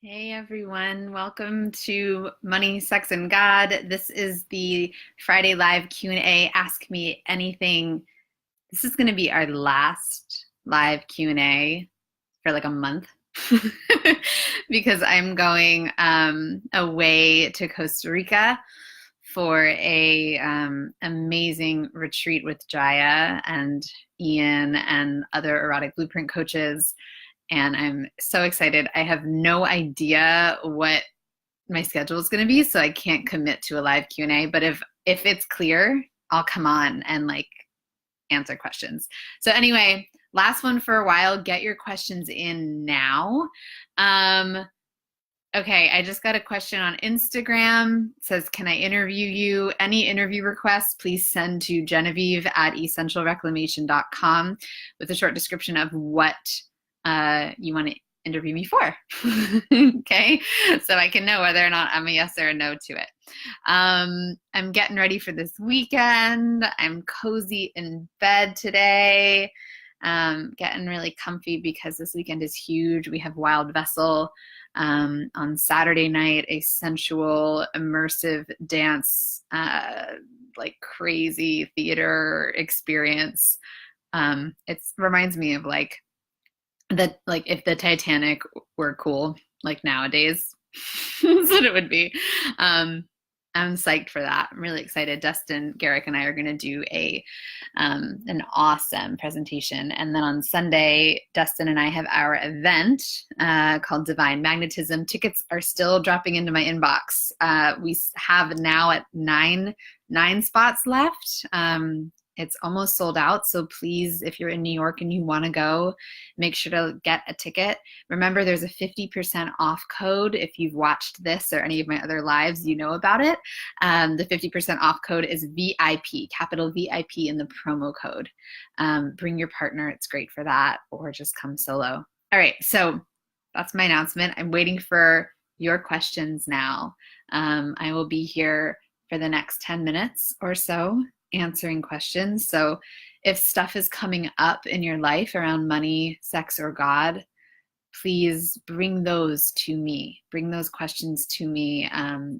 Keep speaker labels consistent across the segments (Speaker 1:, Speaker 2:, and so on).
Speaker 1: Hey everyone, welcome to Money, Sex, and God. This is the Friday live Q&A, Ask Me Anything. This is going to be our last live Q&A for like a month because I'm going away to Costa Rica for a amazing retreat with Jaya and Ian and other erotic blueprint coaches, and I'm so excited. I have no idea what my schedule is going to be, so I can't commit to a live Q&A, but if it's clear, I'll come on and like answer questions. So anyway, last one for a while. Get your questions in now. Okay, I just got a question on Instagram. It says, can I interview you? Any interview requests, please send to Genevieve at essentialreclamation.com with a short description of what you want to interview me for. Okay, so I can know whether or not I'm a yes or a no to it. I'm getting ready for this weekend. I'm cozy in bed today. Getting really comfy because this weekend is huge. We have Wild Vessel on Saturday night, a sensual, immersive dance, like crazy theater experience. It reminds me of like if the Titanic were cool, like nowadays, that's what it would be. I'm psyched for that. I'm really excited. Dustin, Garrick, and I are going to do an awesome presentation. And then on Sunday, Dustin and I have our event called Divine Magnetism. Tickets are still dropping into my inbox. We have now at nine spots left. It's almost sold out. So please, if you're in New York and you want to go, make sure to get a ticket. Remember, there's a 50% off code. If you've watched this or any of my other lives, you know about it. The 50% off code is VIP, capital VIP in the promo code. Bring your partner. It's great for that, or just come solo. All right. So that's my announcement. I'm waiting for your questions now. I will be here for the next 10 minutes or so answering questions. So if stuff is coming up in your life around money, sex, or God, please bring those to me. Bring those questions to me.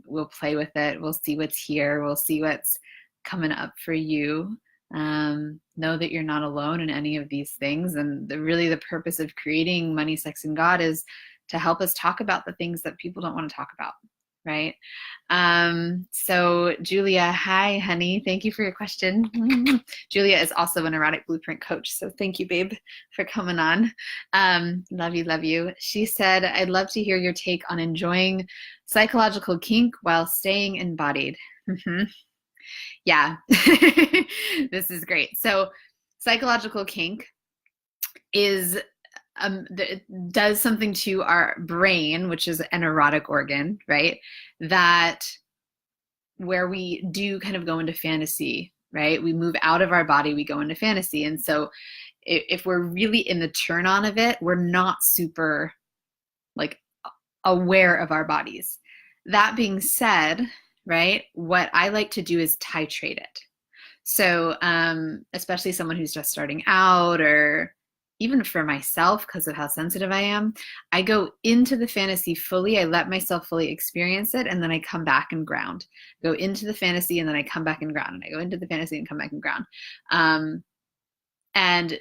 Speaker 1: We'll play with it. We'll see what's here. We'll see what's coming up for you. Know that you're not alone in any of these things. And really the purpose of creating Money, Sex, and God is to help us talk about the things that people don't want to talk about. Right? So Julia, hi, honey. Thank you for your question. Julia is also an erotic blueprint coach. So thank you, babe, for coming on. Love you, love you. She said, I'd love to hear your take on enjoying psychological kink while staying embodied. Yeah, this is great. So psychological kink is does something to our brain, which is an erotic organ, right? That where we do kind of go into fantasy, right? We move out of our body, we go into fantasy. And so if we're really in the turn on of it, we're not super like aware of our bodies. That being said, right, what I like to do is titrate it. So especially someone who's just starting out, or even for myself, because of how sensitive I am, I go into the fantasy fully. I let myself fully experience it, and then I come back and ground. Go into the fantasy, and then I come back and ground. And I go into the fantasy and come back and ground. And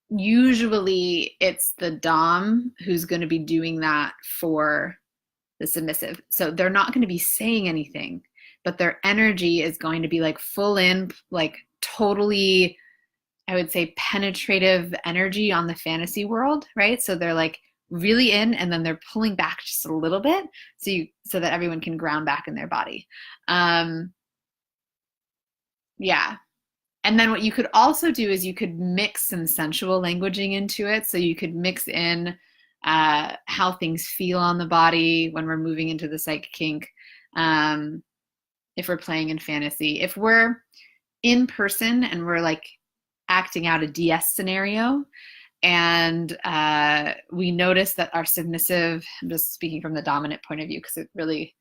Speaker 1: usually it's the dom who's going to be doing that for the submissive. So they're not going to be saying anything, but their energy is going to be like full in, like totally, I would say, penetrative energy on the fantasy world, right? So they're like really in, and then they're pulling back just a little bit so that everyone can ground back in their body. Yeah. And then what you could also do is you could mix some sensual languaging into it. So you could mix in how things feel on the body when we're moving into the psych kink. If we're playing in fantasy, if we're in person and we're like acting out a DS scenario, and we notice that our submissive, I'm just speaking from the dominant point of view because it really,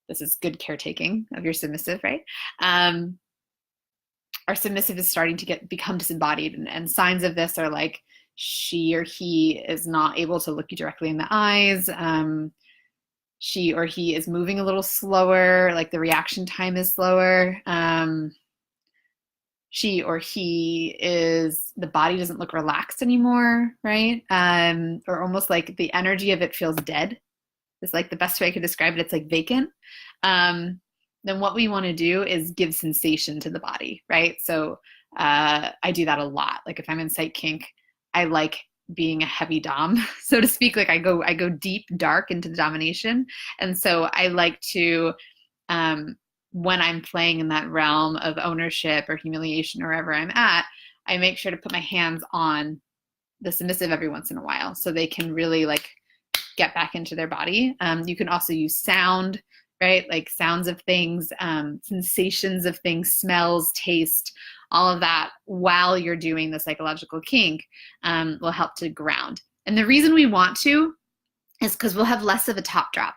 Speaker 1: this is good caretaking of your submissive, right? Our submissive is starting to become disembodied, and signs of this are like she or he is not able to look you directly in the eyes. she or he is moving a little slower, like the reaction time is slower. She or he is, the body doesn't look relaxed anymore, right? Or almost like the energy of it feels dead. It's like the best way I could describe it. It's like vacant. Then what we want to do is give sensation to the body, right? So I do that a lot. Like if I'm in Sight Kink, I like being a heavy dom, so to speak. Like I go deep, dark into the domination, and so I like to, when I'm playing in that realm of ownership or humiliation or wherever I'm at, I make sure to put my hands on the submissive every once in a while, so they can really like get back into their body. You can also use sound, right? Like sounds of things, sensations of things, smells, taste, all of that while you're doing the psychological kink will help to ground. And the reason we want to is because we'll have less of a top drop,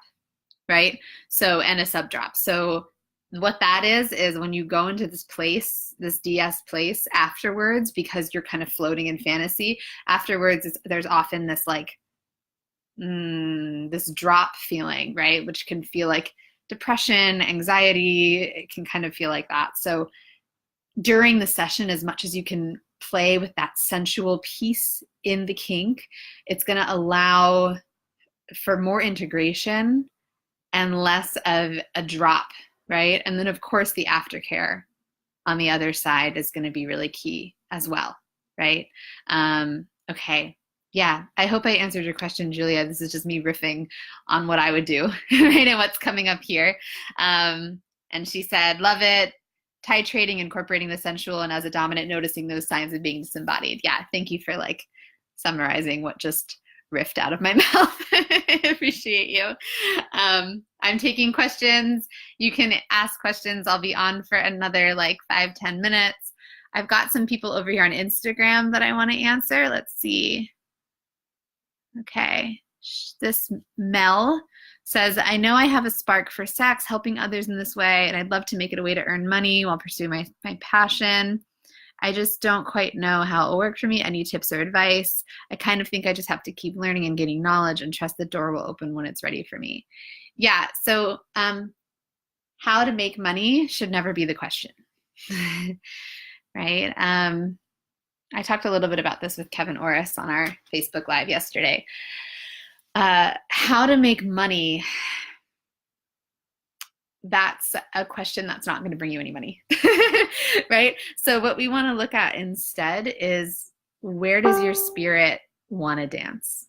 Speaker 1: right? So, and a sub drop. So what that is when you go into this place, this DS place afterwards, because you're kind of floating in fantasy, afterwards, there's often this like, this drop feeling, right? Which can feel like depression, anxiety. It can kind of feel like that. So during the session, as much as you can play with that sensual piece in the kink, it's going to allow for more integration and less of a drop, right? And then of course the aftercare on the other side is going to be really key as well, right? Okay. Yeah, I hope I answered your question, Julia. This is just me riffing on what I would do, right, and what's coming up here. And she said, love it. Titrating, incorporating the sensual, and as a dominant, noticing those signs of being disembodied. Yeah, thank you for like summarizing what just riffed out of my mouth. I appreciate you. I'm taking questions. You can ask questions. I'll be on for another like 5-10 minutes. I've got some people over here on Instagram that I want to answer. Let's see. Okay, this Mel says, I know I have a spark for sex, helping others in this way, and I'd love to make it a way to earn money while pursuing my passion. I just don't quite know how it'll work for me. Any tips or advice? I kind of think I just have to keep learning and getting knowledge and trust the door will open when it's ready for me. Yeah, so how to make money should never be the question, right? I talked a little bit about this with Kevin Orris on our Facebook Live yesterday. How to make money, that's a question that's not going to bring you any money, right? So what we want to look at instead is, where does your spirit want to dance?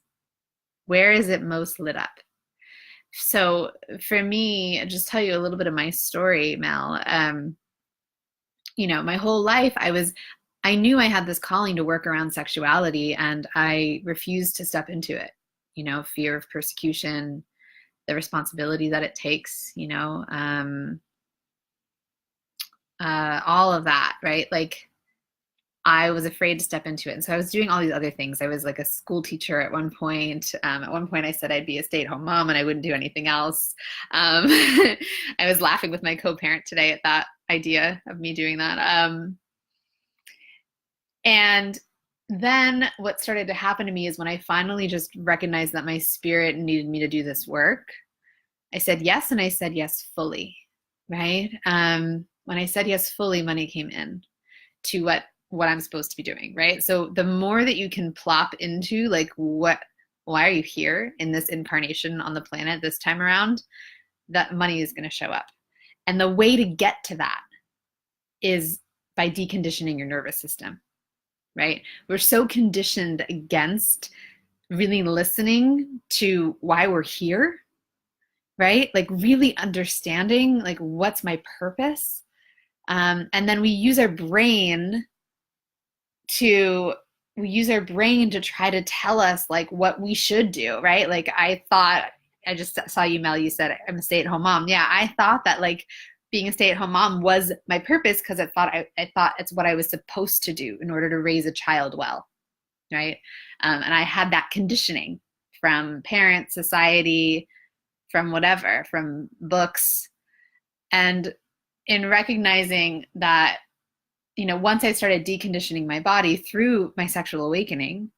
Speaker 1: Where is it most lit up? So for me, I'll just tell you a little bit of my story, Mel. You know, my whole life I knew I had this calling to work around sexuality, and I refused to step into it. You know, fear of persecution, the responsibility that it takes, you know, all of that, right? Like I was afraid to step into it. And so I was doing all these other things. I was like a school teacher at one point. At one point I said I'd be a stay-at-home mom and I wouldn't do anything else. I was laughing with my co-parent today at that idea of me doing that. And then what started to happen to me is when I finally just recognized that my spirit needed me to do this work, I said yes, and I said yes fully, right? When I said yes fully, money came in to what I'm supposed to be doing, right? So the more that you can plop into like, why are you here in this incarnation on the planet this time around, that money is going to show up. And the way to get to that is by deconditioning your nervous system, right? We're so conditioned against really listening to why we're here, right? Like really understanding like what's my purpose. And then we use our brain to try to tell us like what we should do, right? Like I just saw you, Mel, you said I'm a stay-at-home mom. Yeah, I thought that like being a stay-at-home mom was my purpose because I thought it's what I was supposed to do in order to raise a child well, right? And I had that conditioning from parents, society, from whatever, from books. And in recognizing that, you know, once I started deconditioning my body through my sexual awakening,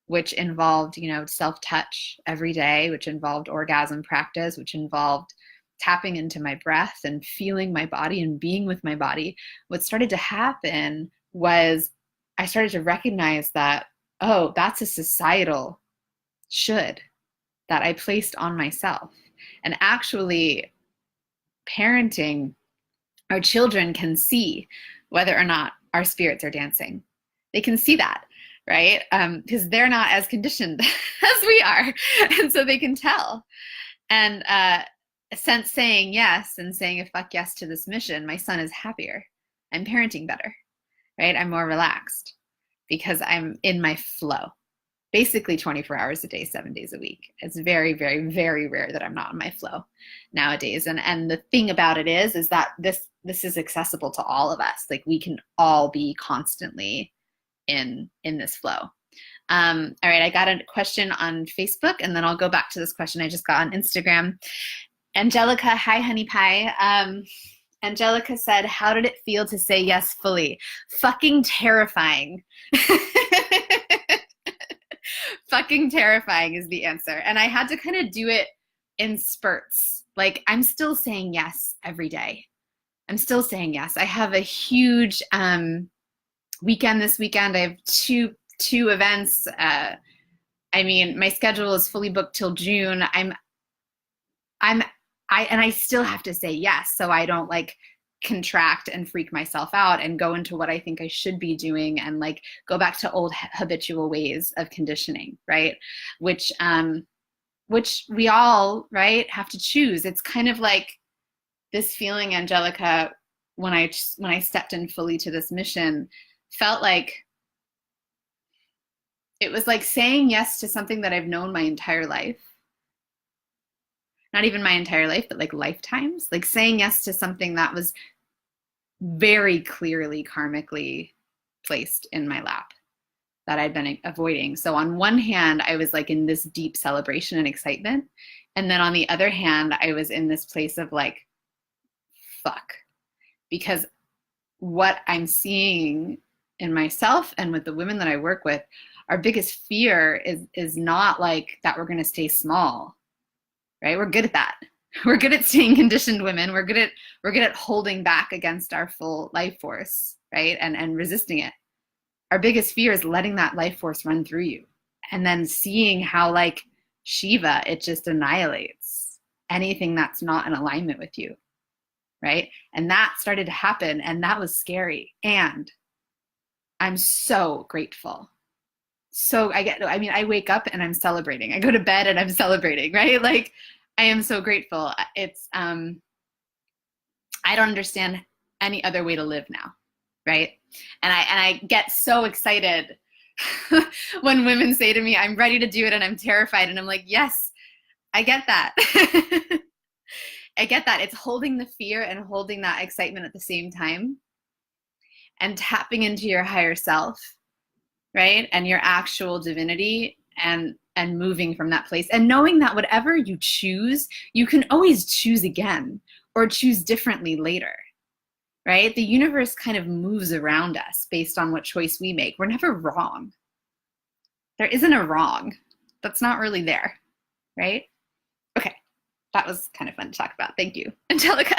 Speaker 1: which involved, self-touch every day, which involved orgasm practice, which involved tapping into my breath and feeling my body and being with my body, what started to happen was I started to recognize that, oh, that's a societal should that I placed on myself. And actually, parenting, our children can see whether or not our spirits are dancing. They can see that, right? Because they're not as conditioned as we are. And so they can tell. And since saying yes and saying a fuck yes to this mission, my son is happier. I'm parenting better, right? I'm more relaxed because I'm in my flow. Basically 24 hours a day, 7 days a week. It's very, very, very rare that I'm not in my flow nowadays. And the thing about it is that this is accessible to all of us. Like, we can all be constantly in this flow. All right, I got a question on Facebook, and then I'll go back to this question I just got on Instagram. Angelica, hi, honey pie. Angelica said, how did it feel to say yes fully? Fucking terrifying. Fucking terrifying is the answer. And I had to kind of do it in spurts. Like, I'm still saying yes every day. I'm still saying yes. I have a huge weekend this weekend. I have two events. I mean, my schedule is fully booked till June. I still have to say yes, so I don't like contract and freak myself out and go into what I think I should be doing and like go back to old habitual ways of conditioning, right? Which we all, right, have to choose. It's kind of like this feeling, Angelica, when I stepped in fully to this mission, felt like it was like saying yes to something that I've known my entire life. Not even my entire life, but like lifetimes. Like saying yes to something that was very clearly karmically placed in my lap that I'd been avoiding. So on one hand, I was like in this deep celebration and excitement. And then on the other hand, I was in this place of like, fuck. Because what I'm seeing in myself and with the women that I work with, our biggest fear is not like that we're going to stay small, right? We're good at that. We're good at staying conditioned women. We're good at holding back against our full life force, right? And resisting it. Our biggest fear is letting that life force run through you and then seeing how, like Shiva, it just annihilates anything that's not in alignment with you, right? And that started to happen, and that was scary. And I'm so grateful. So I wake up and I'm celebrating. I go to bed and I'm celebrating, right? Like, I am so grateful. It's, I don't understand any other way to live now, right? And I get so excited when women say to me, I'm ready to do it and I'm terrified. And I'm like, yes, I get that. I get that. It's holding the fear and holding that excitement at the same time and tapping into your higher self, right? And your actual divinity and moving from that place and knowing that whatever you choose, you can always choose again or choose differently later, right? The universe kind of moves around us based on what choice we make. We're never wrong. There isn't a wrong. That's not really there, right? Okay, that was kind of fun to talk about. Thank you, Angelica.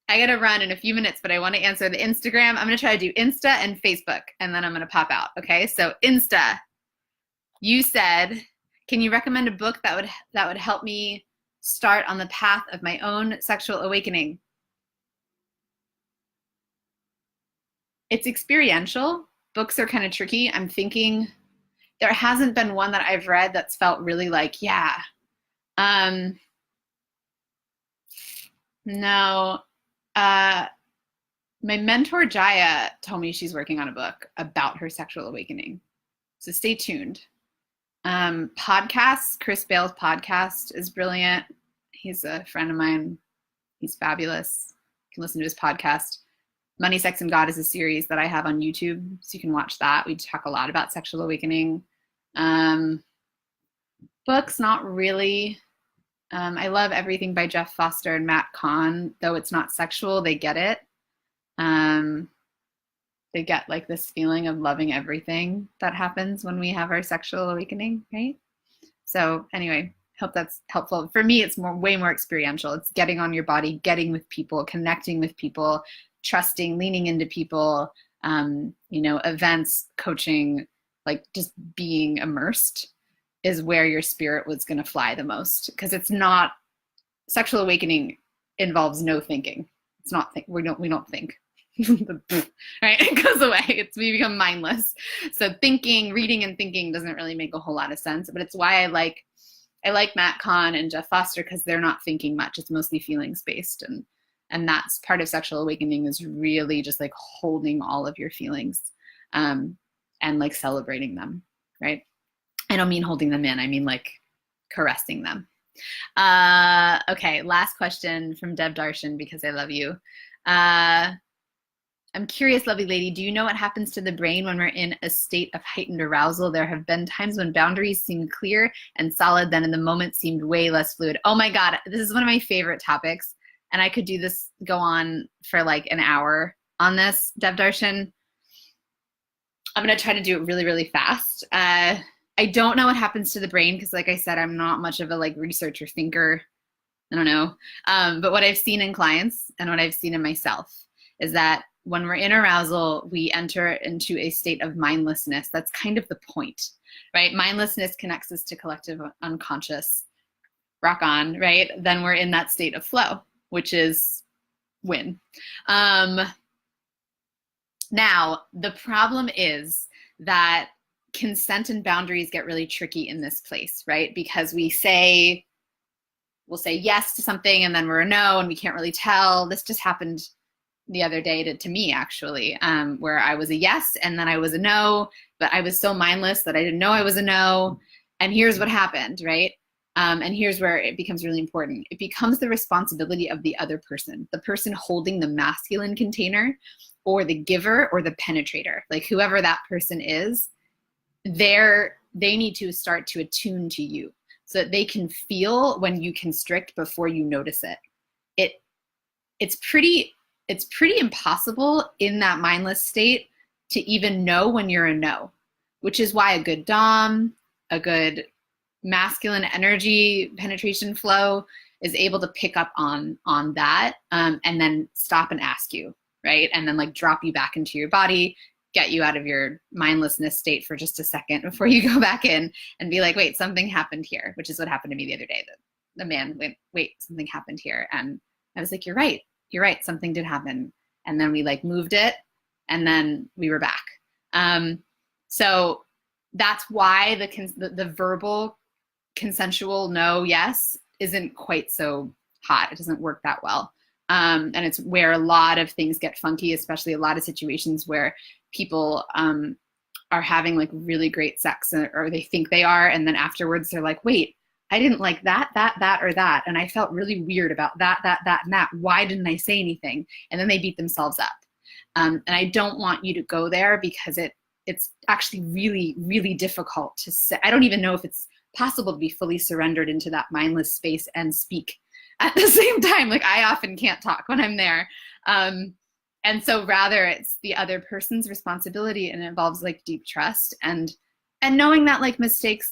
Speaker 1: I gotta run in a few minutes, but I want to answer the Instagram. I'm gonna try to do Insta and Facebook, and then I'm gonna pop out. Okay, so Insta. You said, can you recommend a book that would help me start on the path of my own sexual awakening? It's experiential. Books are kind of tricky. I'm thinking there hasn't been one that I've read that's felt really like, yeah. No. My mentor Jaya told me she's working on a book about her sexual awakening. So stay tuned. Podcasts, Chris Bale's podcast is brilliant. He's a friend of mine. He's fabulous. You can listen to his podcast. Money, Sex, and God is a series that I have on YouTube, so you can watch that. We talk a lot about sexual awakening. Books, not really. I love everything by Jeff Foster and Matt Kahn, though it's not sexual, they get it. they get like this feeling of loving everything that happens when we have our sexual awakening, right? So anyway, hope that's helpful. For me, it's way more experiential. It's getting on your body, getting with people, connecting with people, trusting, leaning into people, events, coaching, like just being immersed is where your spirit was going to fly the most. Because it's not, sexual awakening involves no thinking. It's not we don't think. Right? It goes away. We become mindless. So reading and thinking doesn't really make a whole lot of sense. But it's why I like Matt Kahn and Jeff Foster, because they're not thinking much. It's mostly feelings based, and that's part of sexual awakening, is really just like holding all of your feelings, and like celebrating them. Right? I don't mean holding them in. I mean like caressing them. Okay, last question from Deb Darshan, because I love you. I'm curious, lovely lady, do you know what happens to the brain when we're in a state of heightened arousal? There have been times when boundaries seemed clear and solid, then in the moment seemed way less fluid. Oh my God, this is one of my favorite topics. And I could go on for like an hour on this, Deb Darshan. I'm gonna try to do it really, really fast. I don't know what happens to the brain, because like I said, I'm not much of a like researcher thinker. I don't know. But what I've seen in clients and what I've seen in myself is that when we're in arousal, we enter into a state of mindlessness. That's kind of the point, right? Mindlessness connects us to collective unconscious. Rock on, right? Then we're in that state of flow, which is win. Now, the problem is that consent and boundaries get really tricky in this place, right? Because we'll say yes to something and then we're a no, and we can't really tell. This just happened the other day to me, actually, where I was a yes and then I was a no, but I was so mindless that I didn't know I was a no. And here's what happened, right? And here's where it becomes really important. It becomes the responsibility of the other person, the person holding the masculine container, or the giver, or the penetrator, like whoever that person is. They need to start to attune to you so that they can feel when you constrict before you notice it. It's pretty impossible in that mindless state to even know when you're a no, which is why a good dom, a good masculine energy penetration flow is able to pick up on that, and then stop and ask you, right? And then like drop you back into your body, get you out of your mindlessness state for just a second before you go back in and be like, wait, something happened here, which is what happened to me the other day. The man went, wait, something happened here. And I was like, you're right, something did happen. And then we like moved it, and then we were back. So that's why the verbal consensual no, yes, isn't quite so hot. It doesn't work that well. And it's where a lot of things get funky, especially a lot of situations where people are having like really great sex, or they think they are, and then afterwards they're like, wait, I didn't like that, or that, and I felt really weird about that, and that. Why didn't I say anything? And then they beat themselves up. And I don't want you to go there, because it's actually really, really difficult to say. I don't even know if it's possible to be fully surrendered into that mindless space and speak at the same time. Like I often can't talk when I'm there. And so rather it's the other person's responsibility, and it involves like deep trust and knowing that like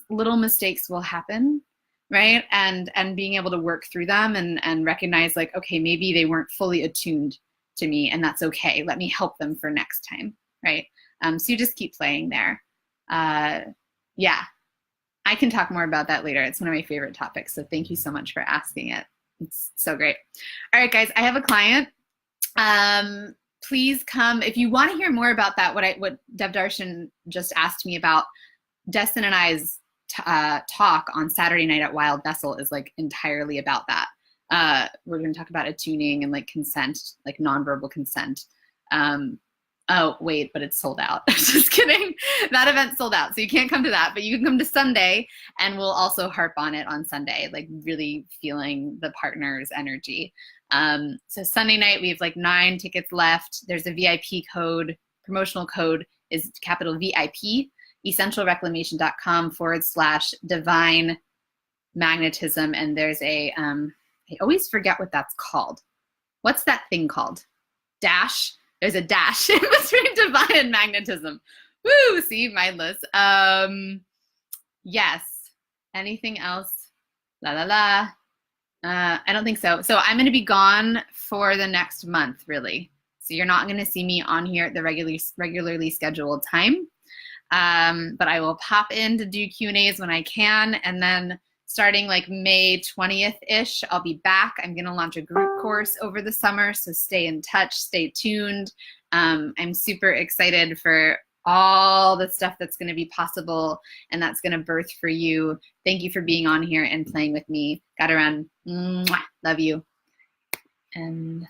Speaker 1: little mistakes will happen, right? And being able to work through them and recognize like, okay, maybe they weren't fully attuned to me, and that's okay. Let me help them for next time, right? So you just keep playing there. Yeah, I can talk more about that later. It's one of my favorite topics. So thank you so much for asking it. It's so great. All right, guys, I have a client. Please come if you want to hear more about that. What Deb Darshan just asked me about. Destin and I's talk on Saturday night at Wild Vessel is like entirely about that. We're going to talk about attuning and like consent, like nonverbal consent. Oh, wait, but it's sold out. Just kidding. That event's sold out. So you can't come to that, but you can come to Sunday, and we'll also harp on it on Sunday, like really feeling the partner's energy. So Sunday night, we have like 9 tickets left. There's a VIP code. Promotional code is capital VIP, essentialreclamation.com/divine magnetism. And there's I always forget what that's called. What's that thing called? Dash. There's a dash in between divine and magnetism. Woo, see, mindless. Yes. Anything else? La la la. I don't think so. So I'm going to be gone for the next month, really. So you're not going to see me on here at the regularly scheduled time. But I will pop in to do Q&As when I can. And then starting like May 20th-ish, I'll be back. I'm going to launch a group course over the summer. So stay in touch, stay tuned. I'm super excited for all the stuff that's going to be possible and that's going to birth for you. Thank you for being on here and playing with me. Got around. Mwah. Love you. And